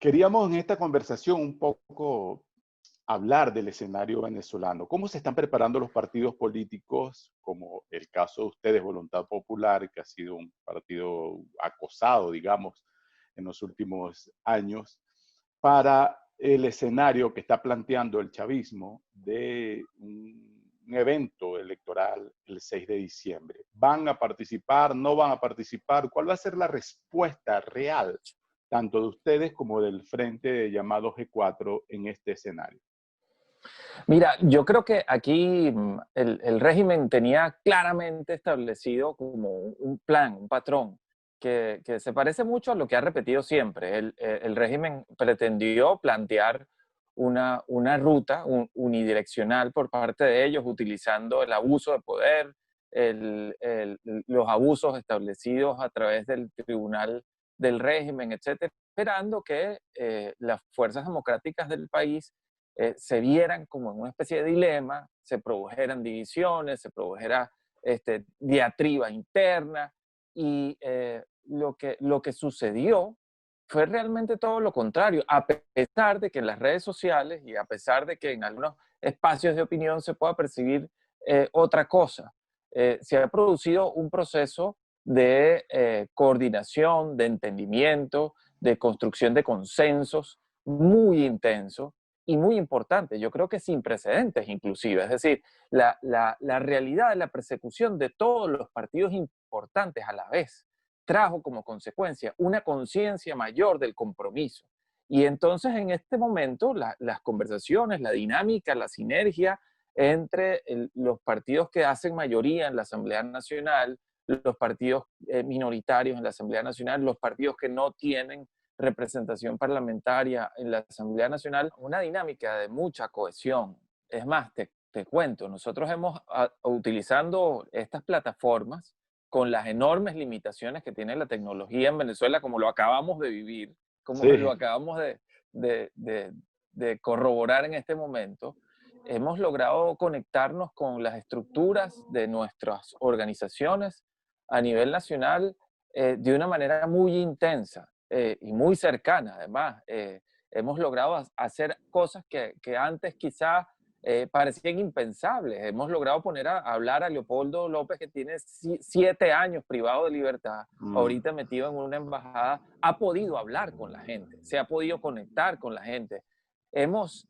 Queríamos en esta conversación un poco hablar del escenario venezolano. ¿Cómo se están preparando los partidos políticos, como el caso de ustedes, Voluntad Popular, que ha sido un partido acosado, digamos, en los últimos años, para el escenario que está planteando el chavismo de un evento electoral el 6 de diciembre? ¿Van a participar? ¿No van a participar? ¿Cuál va a ser la respuesta real, tanto de ustedes como del Frente llamado G4 en este escenario? Mira, yo creo que aquí el régimen tenía claramente establecido como un plan, un patrón, que se parece mucho a lo que ha repetido siempre. El régimen pretendió plantear una ruta unidireccional por parte de ellos, utilizando el abuso de poder, los abusos establecidos a través del tribunal del régimen, etcétera, esperando que las fuerzas democráticas del país se vieran como en una especie de dilema, se produjeran divisiones, se produjera diatriba interna y lo que sucedió fue realmente todo lo contrario, a pesar de que en las redes sociales y a pesar de que en algunos espacios de opinión se pueda percibir otra cosa. Se ha producido un proceso de coordinación, de entendimiento, de construcción de consensos muy intenso y muy importante, yo creo que sin precedentes inclusive, es decir, la realidad de la persecución de todos los partidos importantes a la vez trajo como consecuencia una conciencia mayor del compromiso. Y entonces en este momento las conversaciones, la dinámica, la sinergia entre los partidos que hacen mayoría en la Asamblea Nacional, los partidos minoritarios en la Asamblea Nacional, los partidos que no tienen representación parlamentaria en la Asamblea Nacional, una dinámica de mucha cohesión. Es más, te cuento, nosotros hemos, utilizando estas plataformas, con las enormes limitaciones que tiene la tecnología en Venezuela, como lo acabamos de vivir, como lo Sí, acabamos de, de, de corroborar en este momento, hemos logrado conectarnos con las estructuras de nuestras organizaciones a nivel nacional de una manera muy intensa y muy cercana, además. Hemos logrado hacer cosas que antes quizá parecían impensables. Hemos logrado poner a hablar a Leopoldo López, que tiene 7 años privado de libertad, mm, ahorita metido en una embajada, ha podido hablar con la gente, se ha podido conectar con la gente. Hemos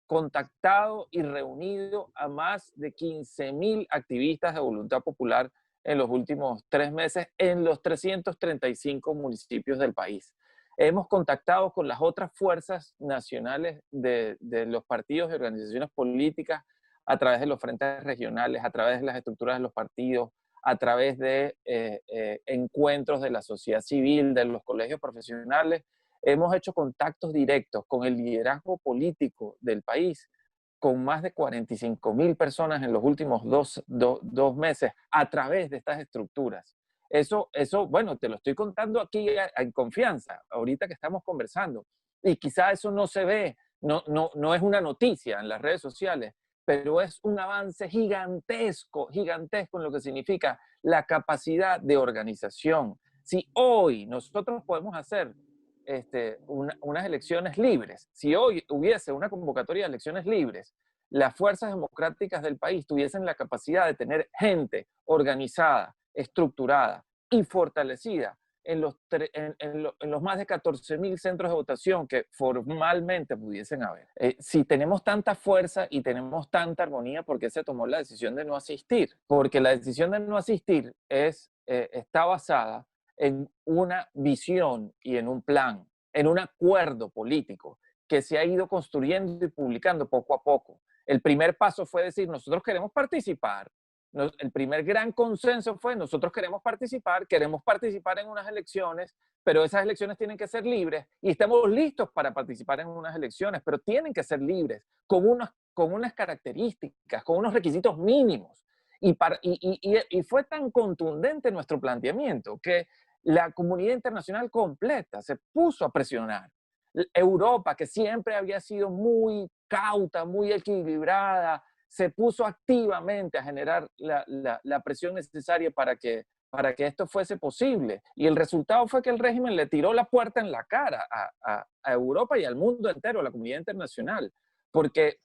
contactado y reunido a más de 15.000 activistas de Voluntad Popular en los últimos 3 meses en los 335 municipios del país. Hemos contactado con las otras fuerzas nacionales de los partidos y organizaciones políticas a través de los frentes regionales, a través de las estructuras de los partidos, a través de encuentros de la sociedad civil, de los colegios profesionales. Hemos hecho contactos directos con el liderazgo político del país, con más de 45.000 personas en los últimos dos meses a través de estas estructuras. Bueno, te lo estoy contando aquí en confianza, ahorita que estamos conversando. Y quizá eso no se ve, no es una noticia en las redes sociales, pero es un avance gigantesco, gigantesco en lo que significa la capacidad de organización. Si hoy nosotros podemos hacer unas elecciones libres, si hoy hubiese una convocatoria de elecciones libres, las fuerzas democráticas del país tuviesen la capacidad de tener gente organizada, estructurada y fortalecida en los más de 14.000 centros de votación que formalmente pudiesen haber. Si tenemos tanta fuerza y tenemos tanta armonía, ¿por qué se tomó la decisión de no asistir? Porque la decisión de no asistir está basada en una visión y en un plan, en un acuerdo político que se ha ido construyendo y publicando poco a poco. El primer paso fue decir, nosotros queremos participar. El primer gran consenso fue, nosotros queremos participar en unas elecciones, pero esas elecciones tienen que ser libres y estamos listos para participar en unas elecciones, pero tienen que ser libres, con unas características, con unos requisitos mínimos. Y fue tan contundente nuestro planteamiento que la comunidad internacional completa se puso a presionar. Europa, que siempre había sido muy cauta, muy equilibrada, se puso activamente a generar la presión necesaria para que esto fuese posible. Y el resultado fue que el régimen le tiró la puerta en la cara a Europa y al mundo entero, a la comunidad internacional, porque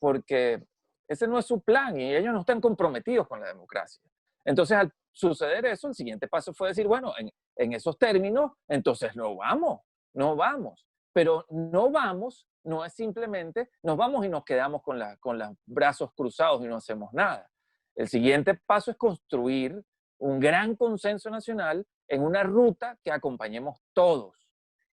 ese no es su plan y ellos no están comprometidos con la democracia. Entonces, al suceder eso, el siguiente paso fue decir, bueno, en esos términos, entonces no vamos, no vamos. Pero no vamos, no es simplemente, nos vamos y nos quedamos con los brazos cruzados y no hacemos nada. El siguiente paso es construir un gran consenso nacional en una ruta que acompañemos todos.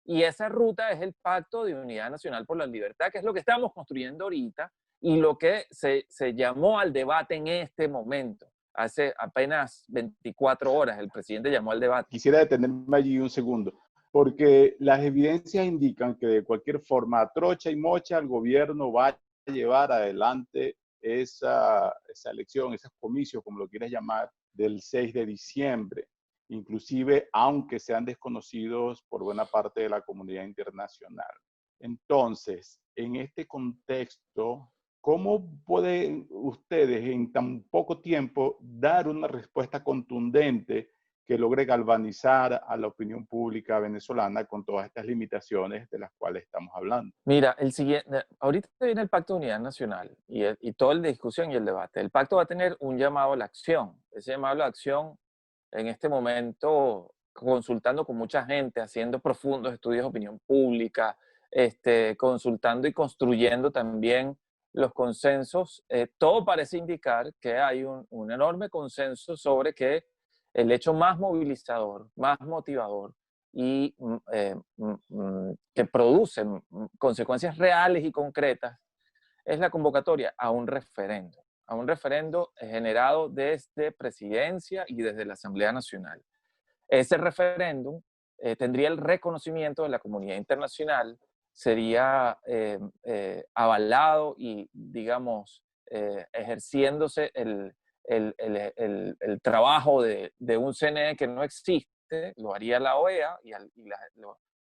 Y esa ruta es el Pacto de Unidad Nacional por la Libertad, que es lo que estamos construyendo ahorita y lo que se llamó al debate en este momento. Hace apenas 24 horas el presidente llamó al debate. Quisiera detenerme allí un segundo, porque las evidencias indican que de cualquier forma, a trocha y mocha, el gobierno va a llevar adelante esa elección, esos comicios, como lo quieras llamar, del 6 de diciembre, inclusive aunque sean desconocidos por buena parte de la comunidad internacional. Entonces, en este contexto, ¿cómo pueden ustedes en tan poco tiempo dar una respuesta contundente que logre galvanizar a la opinión pública venezolana con todas estas limitaciones de las cuales estamos hablando? Mira, ahorita viene el Pacto de Unidad Nacional y toda la discusión y el debate. El pacto va a tener un llamado a la acción. Ese llamado a la acción, en este momento, consultando con mucha gente, haciendo profundos estudios de opinión pública, consultando y construyendo también los consensos, todo parece indicar que hay un enorme consenso sobre que el hecho más movilizador, más motivador y que produce consecuencias reales y concretas es la convocatoria a un referendo generado desde Presidencia y desde la Asamblea Nacional. Ese referéndum tendría el reconocimiento de la comunidad internacional, sería avalado y, digamos, ejerciéndose el trabajo de un CNE que no existe, lo haría la OEA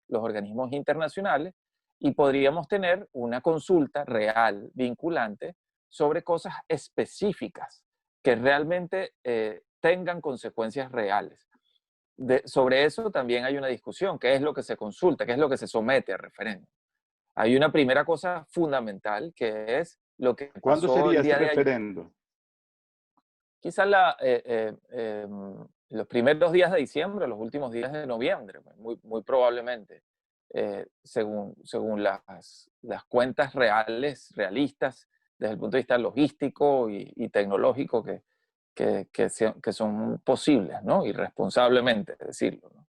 los organismos internacionales, y podríamos tener una consulta real, vinculante, sobre cosas específicas que realmente tengan consecuencias reales. Sobre eso también hay una discusión, qué es lo que se consulta, qué es lo que se somete a referéndum. Hay una primera cosa fundamental que es lo que ¿Cuándo pasó sería el ese día de ayer. referendo? Quizás los primeros días de diciembre, los últimos días de noviembre, muy probablemente, según las cuentas realistas, desde el punto de vista logístico y tecnológico que son posibles, ¿no? Irresponsablemente decirlo, ¿no?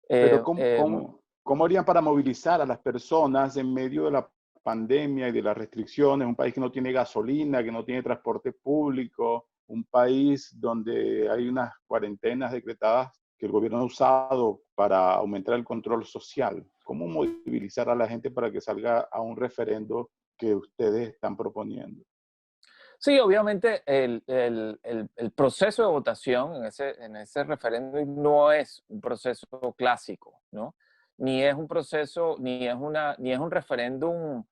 Pero Eh, ¿cómo, eh, cómo, cómo harían para movilizar a las personas en medio de la pandemia y de las restricciones? Un país que no tiene gasolina, que no tiene transporte público, un país donde hay unas cuarentenas decretadas que el gobierno ha usado para aumentar el control social. ¿Cómo movilizar a la gente para que salga a un referendo que ustedes están proponiendo? Sí, obviamente el proceso de votación en ese referéndum no es un proceso clásico, ¿no? Ni es un proceso, ni es un referéndum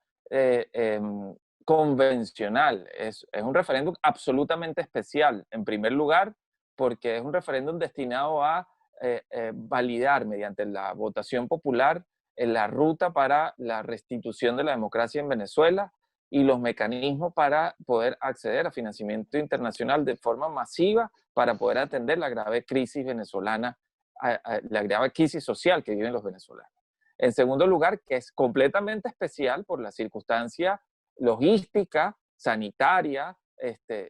convencional, es un referéndum absolutamente especial, en primer lugar, porque es un referéndum destinado a validar mediante la votación popular la ruta para la restitución de la democracia en Venezuela y los mecanismos para poder acceder a financiamiento internacional de forma masiva para poder atender la grave crisis venezolana, la grave crisis social que viven los venezolanos. En segundo lugar, que es completamente especial por la circunstancia logística, sanitaria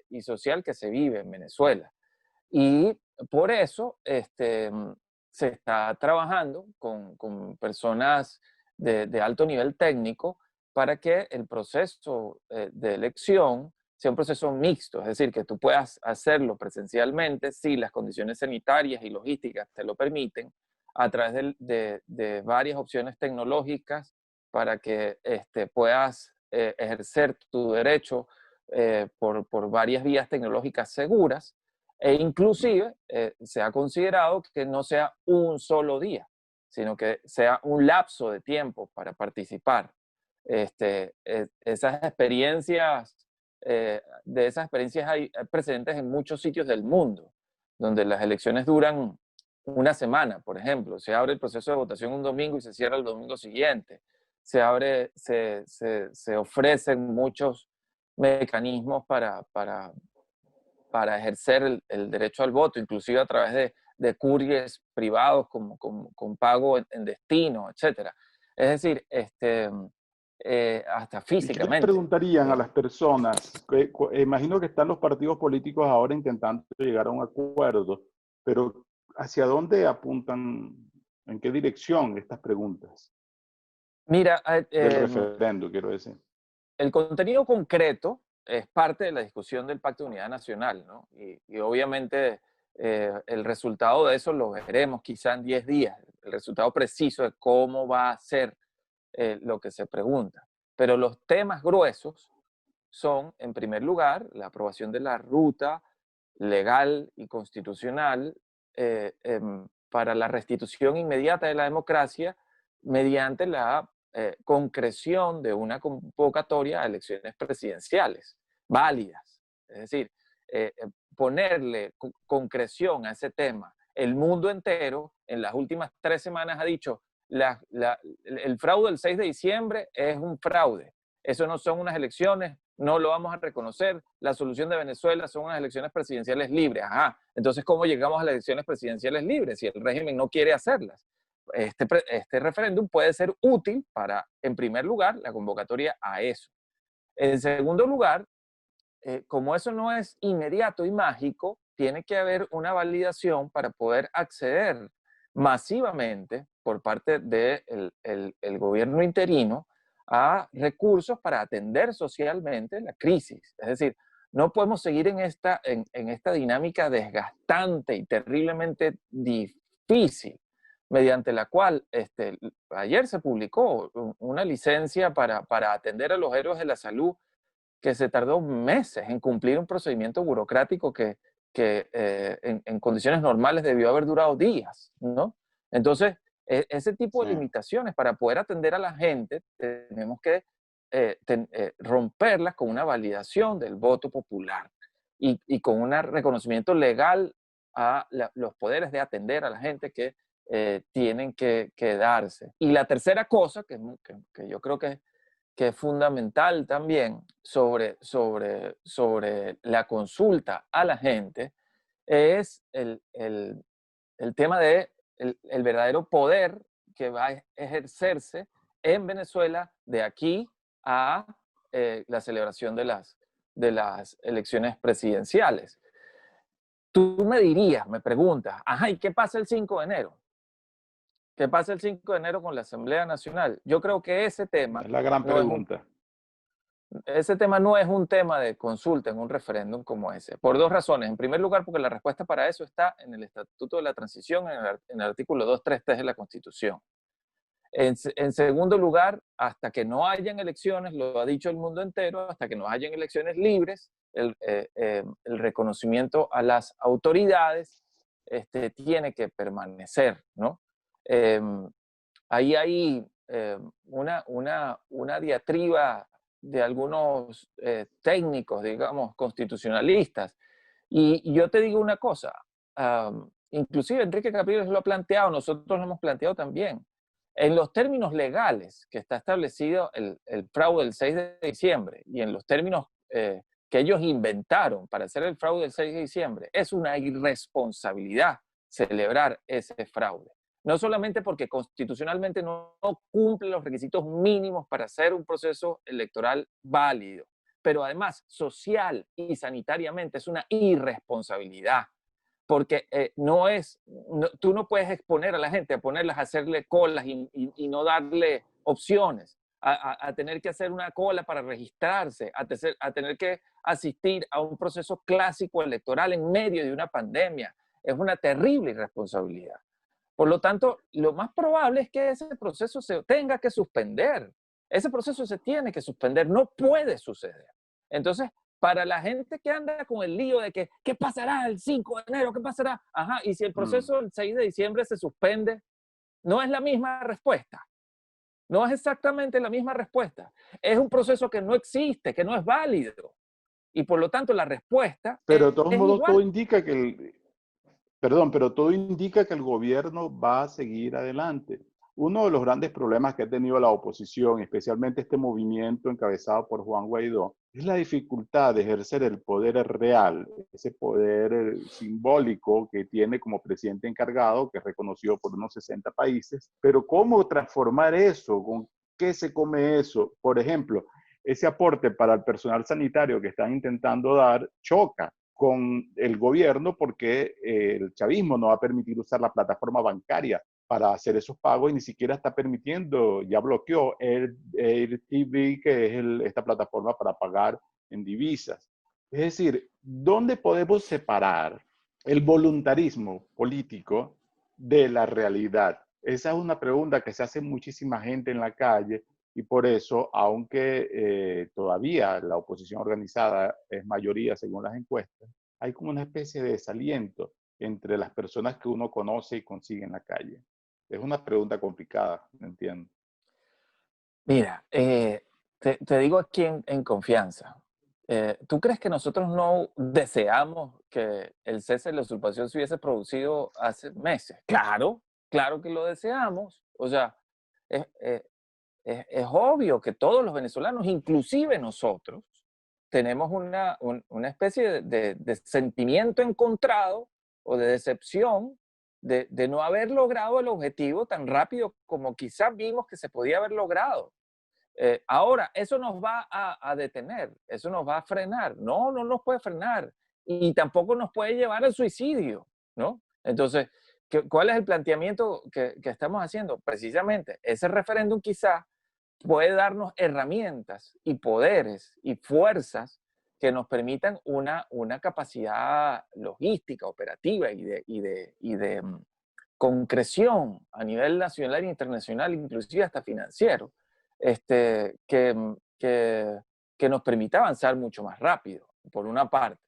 y social que se vive en Venezuela. Y por eso se está trabajando con personas de alto nivel técnico para que el proceso de elección sea un proceso mixto, es decir, que tú puedas hacerlo presencialmente si las condiciones sanitarias y logísticas te lo permiten, a través de varias opciones tecnológicas para que puedas ejercer tu derecho por varias vías tecnológicas seguras, e inclusive se ha considerado que no sea un solo día, sino que sea un lapso de tiempo para participar. Esas experiencias, de esas experiencias hay precedentes en muchos sitios del mundo. donde las elecciones duran una semana, por ejemplo. Se abre el proceso de votación un domingo y se cierra el domingo siguiente. Se ofrecen muchos mecanismos para ejercer el derecho al voto, inclusive a través de couriers privados con pago en destino, etc. Es decir, hasta ¿Y qué les físicamente. preguntarían a las personas? Imagino que están los partidos políticos ahora intentando llegar a un acuerdo, pero ¿hacia dónde apuntan? ¿En qué dirección estas preguntas? Mira, Del referendo, quiero decir. el contenido concreto es parte de la discusión del Pacto de Unidad Nacional, ¿no? Y obviamente el resultado de eso lo veremos quizá en 10 días, el resultado preciso de cómo va a ser lo que se pregunta. Pero los temas gruesos son, en primer lugar, la aprobación de la ruta legal y constitucional para la restitución inmediata de la democracia mediante la concreción de una convocatoria a elecciones presidenciales válidas. Es decir, ponerle concreción a ese tema. El mundo entero en las últimas 3 semanas ha dicho el fraude del 6 de diciembre es un fraude. Eso no son unas elecciones, no lo vamos a reconocer. La solución de Venezuela son unas elecciones presidenciales libres. Ajá, entonces, ¿cómo llegamos a las elecciones presidenciales libres si el régimen no quiere hacerlas? Este referéndum puede ser útil para, en primer lugar, la convocatoria a eso. En segundo lugar, como eso no es inmediato y mágico, tiene que haber una validación para poder acceder masivamente por parte del el gobierno interino a recursos para atender socialmente la crisis. Es decir, no podemos seguir en esta dinámica desgastante y terriblemente difícil, mediante la cual ayer se publicó una licencia para atender a los héroes de la salud que se tardó meses en cumplir un procedimiento burocrático que en condiciones normales debió haber durado días, ¿no? Entonces, ese tipo de limitaciones para poder atender a la gente, tenemos que romperlas con una validación del voto popular y con un reconocimiento legal a los poderes de atender a la gente que tienen que darse. Y la tercera cosa, que yo creo que es fundamental también sobre la consulta a la gente, es el tema de el verdadero poder que va a ejercerse en Venezuela de aquí a la celebración de las elecciones presidenciales. Tú me dirías, me preguntas, ajá, ¿y qué pasa el 5 de enero? ¿Qué pasa el 5 de enero con la Asamblea Nacional? Yo creo que ese tema Es la gran no es pregunta. ese tema no es un tema de consulta en un referéndum como ese, por 2 razones. En primer lugar, porque la respuesta para eso está en el Estatuto de la Transición, en el artículo 233 de la Constitución. En segundo lugar, hasta que no hayan elecciones, lo ha dicho el mundo entero, hasta que no hayan elecciones libres, el reconocimiento a las autoridades tiene que permanecer, ¿no? Ahí hay una diatriba de algunos técnicos, digamos, constitucionalistas. Y yo te digo una cosa, inclusive Enrique Capriles lo ha planteado, nosotros lo hemos planteado también. En los términos legales que está establecido el fraude del 6 de diciembre y en los términos que ellos inventaron para hacer el fraude del 6 de diciembre, es una irresponsabilidad celebrar ese fraude. No solamente porque constitucionalmente no cumple los requisitos mínimos para hacer un proceso electoral válido, pero además social y sanitariamente es una irresponsabilidad, porque tú no puedes exponer a la gente a ponerlas a hacerle colas y no darle opciones, a tener que hacer una cola para registrarse, a tener que asistir a un proceso clásico electoral en medio de una pandemia. Es una terrible irresponsabilidad. Por lo tanto, lo más probable es que ese proceso se tenga que suspender. Ese proceso se tiene que suspender, no puede suceder. Entonces, para la gente que anda con el lío de que, ¿qué pasará el 5 de enero? ¿Qué pasará? Ajá, y si el proceso el 6 de diciembre se suspende, no es la misma respuesta. No es exactamente la misma respuesta. Es un proceso que no existe, que no es válido. Y por lo tanto, la respuesta Pero de todos es modos, igual. todo indica que Perdón, pero todo indica que el gobierno va a seguir adelante. Uno de los grandes problemas que ha tenido la oposición, especialmente este movimiento encabezado por Juan Guaidó, es la dificultad de ejercer el poder real, ese poder simbólico que tiene como presidente encargado, que es reconocido por unos 60 países. Pero ¿cómo transformar eso? ¿Con qué se come eso? Por ejemplo, ese aporte para el personal sanitario que están intentando dar choca con el gobierno porque el chavismo no va a permitir usar la plataforma bancaria para hacer esos pagos y ni siquiera está permitiendo, ya bloqueó AirTV, que es esta plataforma para pagar en divisas. Es decir, ¿dónde podemos separar el voluntarismo político de la realidad? Esa es una pregunta que se hace muchísima gente en la calle y por eso, aunque todavía la oposición organizada es mayoría según las encuestas, hay como una especie de desaliento entre las personas que uno conoce y consigue en la calle. Es una pregunta complicada, ¿me entiendo? Mira, te digo aquí en confianza. ¿Tú crees que nosotros no deseamos que el cese de la usurpación se hubiese producido hace meses? Claro, claro que lo deseamos. O sea, es, es obvio que todos los venezolanos, inclusive nosotros, tenemos una especie de sentimiento encontrado o de decepción de no haber logrado el objetivo tan rápido como quizás vimos que se podía haber logrado. Ahora, eso nos va a detener, eso nos va a frenar. No, no nos puede frenar y tampoco nos puede llevar al suicidio, ¿no? Entonces, ¿cuál es el planteamiento que estamos haciendo? Precisamente, ese referéndum quizá puede darnos herramientas y poderes y fuerzas que nos permitan una capacidad logística, operativa y de concreción a nivel nacional e internacional, inclusive hasta financiero, este, que, que, que nos permita avanzar mucho más rápido, por una parte.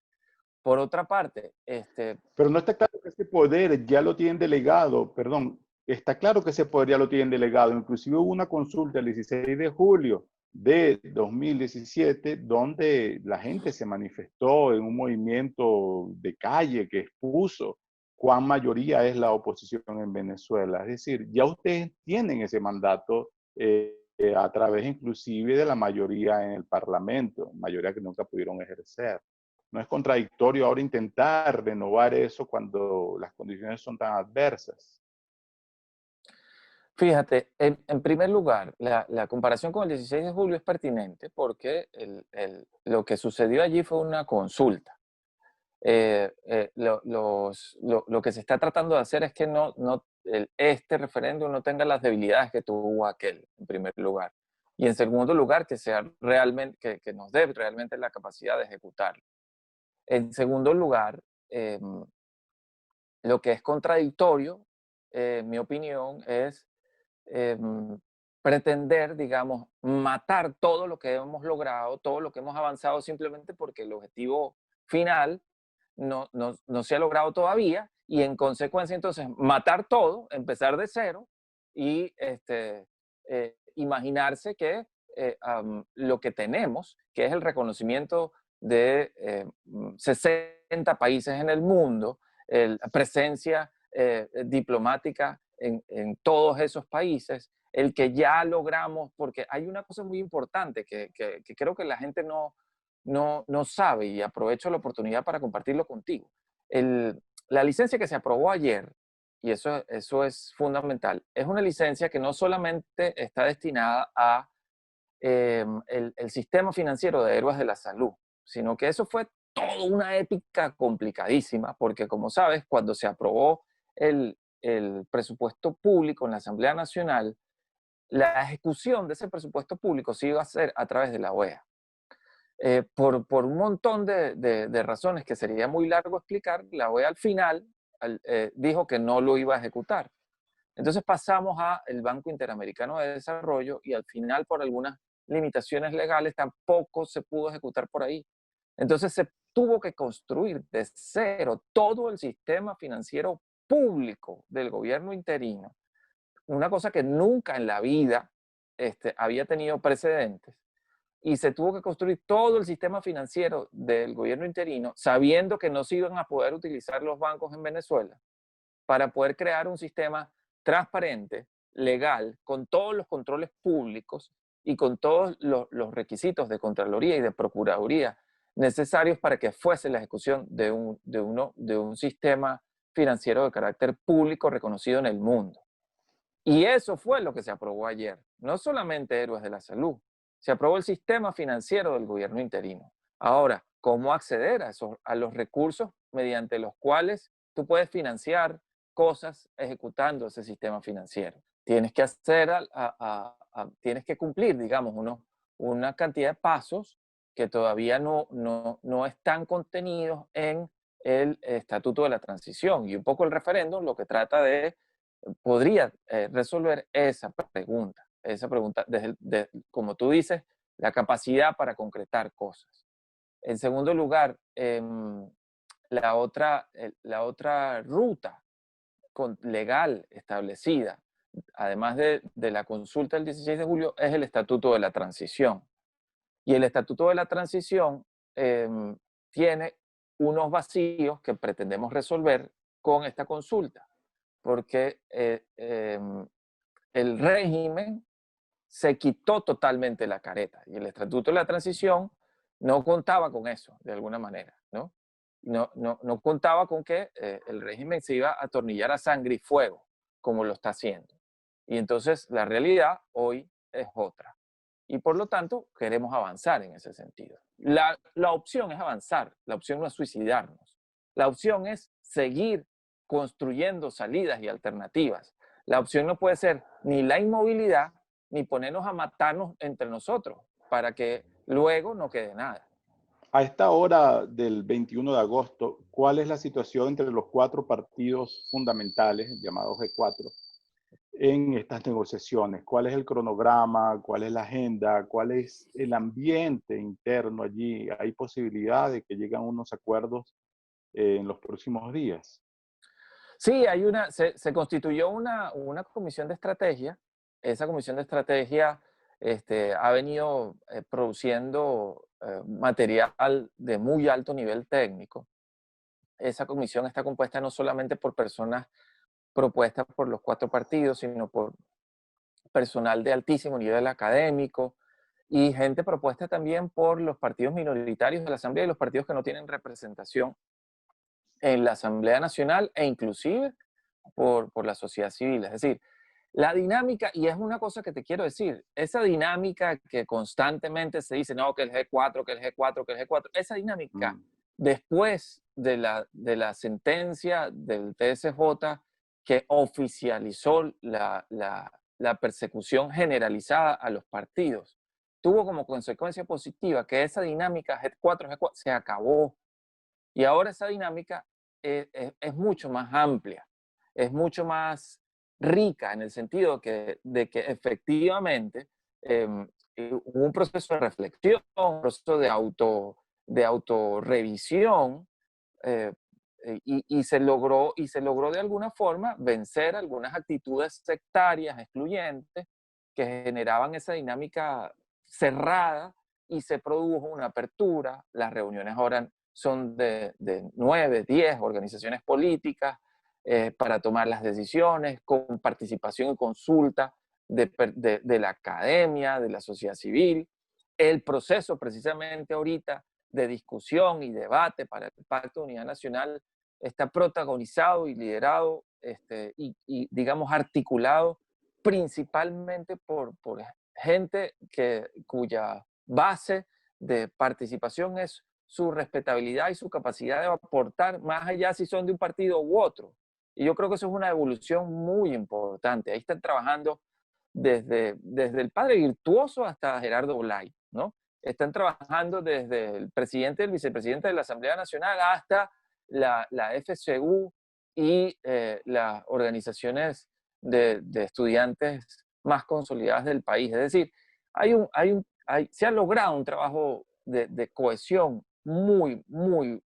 Por otra parte, Pero no está claro que ese poder ya lo tienen delegado, perdón, está claro que ese poder ya lo tienen delegado. Inclusive hubo una consulta el 16 de julio de 2017 donde la gente se manifestó en un movimiento de calle que expuso cuán mayoría es la oposición en Venezuela. Es decir, ya ustedes tienen ese mandato a través inclusive de la mayoría en el Parlamento, mayoría que nunca pudieron ejercer. No es contradictorio ahora intentar renovar eso cuando las condiciones son tan adversas. fíjate, en primer lugar, la comparación con el 16 de julio es pertinente porque lo que sucedió allí fue una consulta. Lo que se está tratando de hacer es que este referéndum no tenga las debilidades que tuvo aquel, en primer lugar. Y en segundo lugar, que sea realmente, que nos dé realmente la capacidad de ejecutarlo. En segundo lugar, lo que es contradictorio, en mi opinión, es pretender, digamos, matar todo lo que hemos logrado, todo lo que hemos avanzado simplemente porque el objetivo final no se ha logrado todavía y en consecuencia entonces matar todo, empezar de cero y imaginarse que lo que tenemos, que es el reconocimiento de 60 países en el mundo, presencia diplomática en todos esos países, el que ya logramos, porque hay una cosa muy importante que creo que la gente no sabe y aprovecho la oportunidad para compartirlo contigo. La licencia que se aprobó ayer, y eso es fundamental, es una licencia que no solamente está destinada a el sistema financiero de héroes de la salud, sino que eso fue toda una épica complicadísima, porque como sabes, cuando se aprobó el presupuesto público en la Asamblea Nacional, la ejecución de ese presupuesto público se iba a hacer a través de la OEA. Por un montón de razones que sería muy largo explicar, la OEA al final dijo que no lo iba a ejecutar. Entonces pasamos al Banco Interamericano de Desarrollo y al final por algunas limitaciones legales tampoco se pudo ejecutar por ahí. Entonces se tuvo que construir de cero todo el sistema financiero público del gobierno interino, una cosa que nunca en la vida había tenido precedentes, y se tuvo que construir todo el sistema financiero del gobierno interino, sabiendo que no se iban a poder utilizar los bancos en Venezuela, para poder crear un sistema transparente, legal, con todos los controles públicos y con todos los requisitos de Contraloría y de Procuraduría necesarios para que fuese la ejecución de un sistema financiero de carácter público reconocido en el mundo. Y eso fue lo que se aprobó ayer. No solamente Héroes de la Salud, se aprobó el sistema financiero del gobierno interino. Ahora, ¿cómo acceder a los recursos mediante los cuales tú puedes financiar cosas ejecutando ese sistema financiero? Tienes que tienes que cumplir, digamos, una cantidad de pasos que todavía no están contenidos en el Estatuto de la Transición. Y un poco el referéndum lo que trata de podría resolver esa pregunta como tú dices, la capacidad para concretar cosas. En segundo lugar, la otra ruta legal establecida, además de la consulta del 16 de julio, es el Estatuto de la Transición. Y el Estatuto de la Transición tiene unos vacíos que pretendemos resolver con esta consulta, porque el régimen se quitó totalmente la careta y el Estatuto de la Transición no contaba con eso, de alguna manera, ¿no? No contaba con que el régimen se iba a atornillar a sangre y fuego, como lo está haciendo. Y entonces la realidad hoy es otra. Y por lo tanto, queremos avanzar en ese sentido. La opción es avanzar, la opción no es suicidarnos. La opción es seguir construyendo salidas y alternativas. La opción no puede ser ni la inmovilidad, ni ponernos a matarnos entre nosotros, para que luego no quede nada. A esta hora del 21 de agosto, ¿cuál es la situación entre los cuatro partidos fundamentales, llamados G4, en estas negociaciones? ¿Cuál es el cronograma? ¿Cuál es la agenda? ¿Cuál es el ambiente interno allí? ¿Hay posibilidad de que lleguen unos acuerdos en los próximos días? Sí, se constituyó una comisión de estrategia. Esa comisión de estrategia ha venido produciendo material de muy alto nivel técnico. Esa comisión está compuesta no solamente por personas propuestas por los cuatro partidos, sino por personal de altísimo nivel académico y gente propuesta también por los partidos minoritarios de la Asamblea y los partidos que no tienen representación en la Asamblea Nacional e inclusive por la sociedad civil. Es decir, la dinámica, y es una cosa que te quiero decir, esa dinámica que constantemente se dice, no, que el G4, que el G4, que el G4, esa dinámica, Mm. después de la sentencia del TSJ que oficializó la persecución generalizada a los partidos, tuvo como consecuencia positiva que esa dinámica G4 se acabó. Y ahora esa dinámica es mucho más amplia, es mucho más rica en el sentido de que efectivamente hubo un proceso de reflexión, un proceso de autorrevisión, eh, y se logró de alguna forma vencer algunas actitudes sectarias, excluyentes, que generaban esa dinámica cerrada y se produjo una apertura. Las reuniones ahora son de 9, 10 organizaciones políticas para tomar las decisiones, con participación y consulta de la academia, de la sociedad civil. El proceso precisamente ahorita de discusión y debate para el Pacto de Unidad Nacional está protagonizado y liderado digamos, articulado principalmente por gente cuya base de participación es su respetabilidad y su capacidad de aportar, más allá si son de un partido u otro. Y yo creo que eso es una evolución muy importante. Ahí están trabajando desde el padre virtuoso hasta Gerardo Blay, ¿no? Están trabajando desde el presidente y el vicepresidente de la Asamblea Nacional hasta la FCU y las organizaciones de estudiantes más consolidadas del país. Es decir, se ha logrado un trabajo de cohesión muy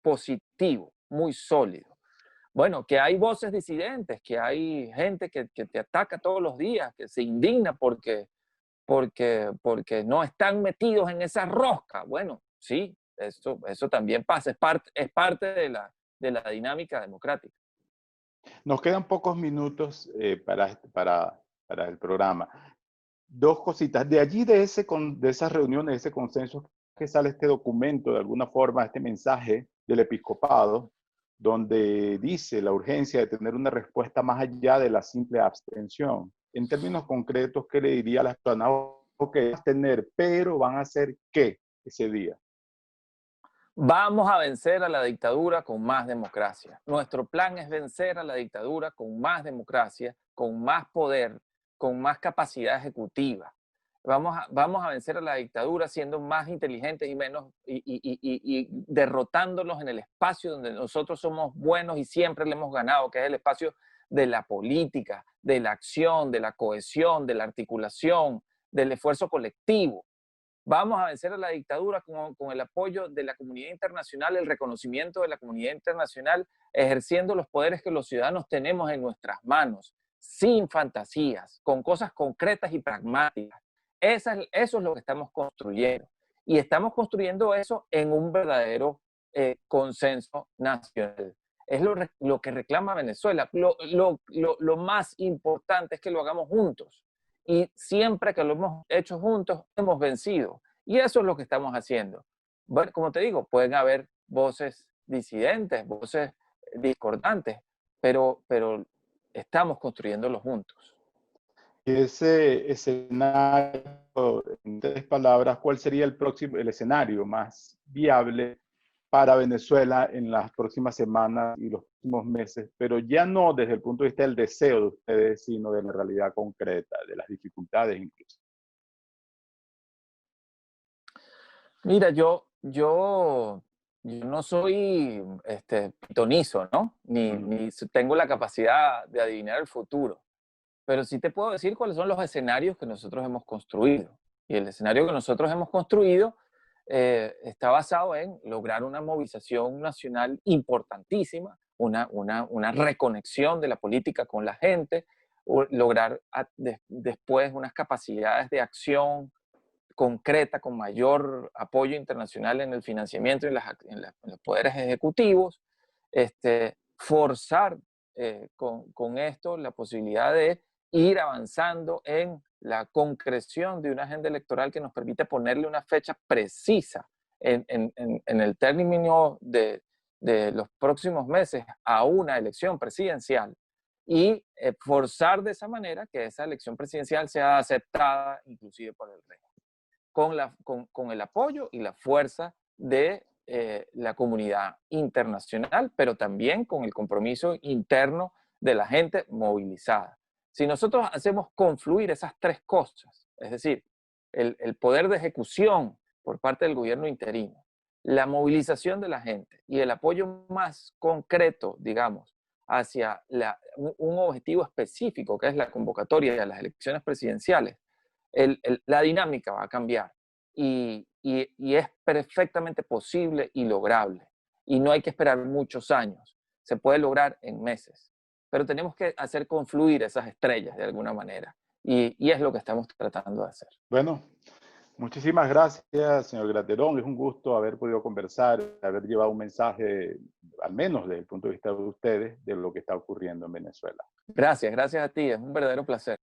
positivo, muy sólido. Bueno, que hay voces disidentes, que hay gente que te ataca todos los días, que se indigna porque no están metidos en esa rosca. Bueno, sí, eso también pasa, es parte de la dinámica democrática. Nos quedan pocos minutos para el programa. Dos cositas. De allí, de esas reuniones, de ese consenso, que sale este documento, de alguna forma, este mensaje del episcopado, donde dice la urgencia de tener una respuesta más allá de la simple abstención. En términos concretos, ¿qué le diría a las personas? Ok, vas a tener, pero van a hacer qué ese día? Vamos a vencer a la dictadura con más democracia. Nuestro plan es vencer a la dictadura con más democracia, con más poder, con más capacidad ejecutiva. Vamos a vencer a la dictadura siendo más inteligentes y menos y derrotándolos en el espacio donde nosotros somos buenos y siempre le hemos ganado, que es el espacio de la política, de la acción, de la cohesión, de la articulación, del esfuerzo colectivo. Vamos a vencer a la dictadura con el apoyo de la comunidad internacional, el reconocimiento de la comunidad internacional, ejerciendo los poderes que los ciudadanos tenemos en nuestras manos, sin fantasías, con cosas concretas y pragmáticas. Eso es lo que estamos construyendo. Y estamos construyendo eso en un verdadero consenso nacional. Es lo que reclama Venezuela. Lo más importante es que lo hagamos juntos y siempre que lo hemos hecho juntos, hemos vencido. Y eso es lo que estamos haciendo. Bueno, como te digo, pueden haber voces disidentes, voces discordantes, pero estamos construyéndolo juntos. Ese escenario, en 3 palabras, ¿cuál sería el escenario más viable para Venezuela en las próximas semanas y los próximos meses? Pero ya no desde el punto de vista del deseo de ustedes, sino de la realidad concreta, de las dificultades incluso. Mira, yo no soy pitonizo, ¿no? Mm. Ni tengo la capacidad de adivinar el futuro. Pero sí te puedo decir cuáles son los escenarios que nosotros hemos construido. Y el escenario que nosotros hemos construido está basado en lograr una movilización nacional importantísima, una reconexión de la política con la gente, lograr después unas capacidades de acción concreta, con mayor apoyo internacional en el financiamiento y en los poderes ejecutivos, forzar con esto la posibilidad de ir avanzando en la concreción de una agenda electoral que nos permite ponerle una fecha precisa en el término de los próximos meses a una elección presidencial y forzar de esa manera que esa elección presidencial sea aceptada inclusive por el régimen con el apoyo y la fuerza de la comunidad internacional, pero también con el compromiso interno de la gente movilizada. Si nosotros hacemos confluir esas tres cosas, es decir, el poder de ejecución por parte del gobierno interino, la movilización de la gente y el apoyo más concreto, digamos, hacia un objetivo específico, que es la convocatoria de las elecciones presidenciales, la dinámica va a cambiar y es perfectamente posible y lograble. Y no hay que esperar muchos años, se puede lograr en meses. Pero tenemos que hacer confluir esas estrellas de alguna manera y es lo que estamos tratando de hacer. Bueno, muchísimas gracias, señor Graterón. Es un gusto haber podido conversar, haber llevado un mensaje, al menos desde el punto de vista de ustedes, de lo que está ocurriendo en Venezuela. Gracias, gracias a ti, es un verdadero placer.